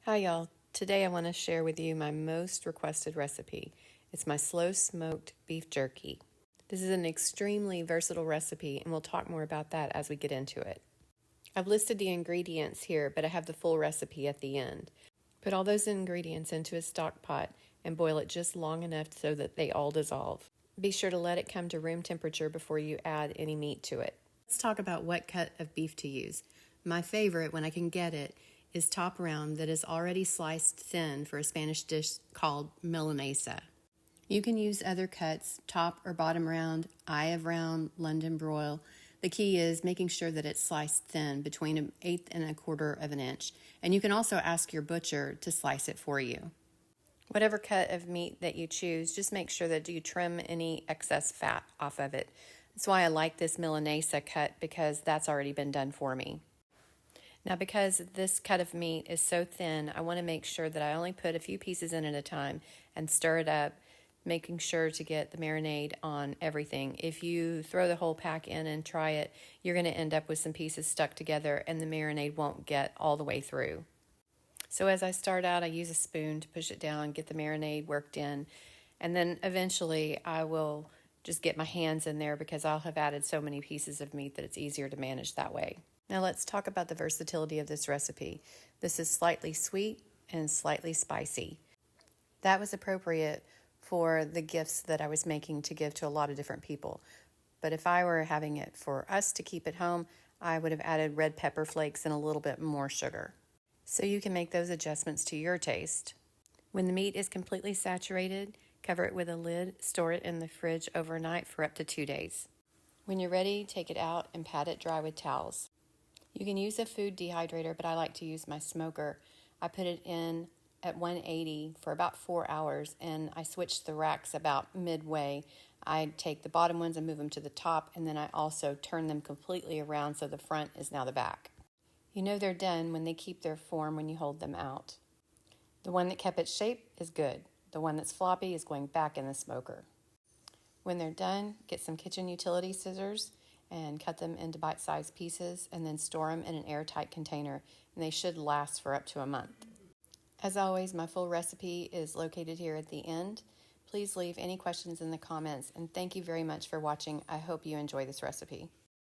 Hi y'all. Today I want to share with you my most requested recipe. It's my slow smoked beef jerky. This is an extremely versatile recipe and we'll talk more about that as we get into it. I've listed the ingredients here, but I have the full recipe at the end. Put all those ingredients into a stock pot and boil it just long enough so that they all dissolve. Be sure to let it come to room temperature before you add any meat to it. Let's talk about what cut of beef to use. My favorite, when I can get it, is top round that is already sliced thin for a Spanish dish called milanesa. You can use other cuts, top or bottom round, eye of round, London broil. The key is making sure that it's sliced thin, between 1/8 and 1/4 of an inch. And you can also ask your butcher to slice it for you. Whatever cut of meat that you choose, just make sure that you trim any excess fat off of it. That's why I like this milanesa cut, because that's already been done for me. Now, because this cut of meat is so thin, I want to make sure that I only put a few pieces in at a time and stir it up, making sure to get the marinade on everything. If you throw the whole pack in and try it, you're going to end up with some pieces stuck together and the marinade won't get all the way through. So as I start out, I use a spoon to push it down, get the marinade worked in, and then eventually I will just get my hands in there because I'll have added so many pieces of meat that it's easier to manage that way. Now let's talk about the versatility of this recipe. This is slightly sweet and slightly spicy. That was appropriate for the gifts that I was making to give to a lot of different people. But if I were having it for us to keep at home, I would have added red pepper flakes and a little bit more sugar. So you can make those adjustments to your taste. When the meat is completely saturated, cover it with a lid, store it in the fridge overnight for up to 2 days. When you're ready, take it out and pat it dry with towels. You can use a food dehydrator, but I like to use my smoker. I put it in at 180 for about 4 hours, and I switch the racks about midway. I take the bottom ones and move them to the top, and then I also turn them completely around so the front is now the back. You know they're done when they keep their form when you hold them out. The one that kept its shape is good. The one that's floppy is going back in the smoker. When they're done, get some kitchen utility scissors and cut them into bite-sized pieces, and then store them in an airtight container, and they should last for up to a month. As always, my full recipe is located here at the end. Please leave any questions in the comments, and thank you very much for watching. I hope you enjoy this recipe.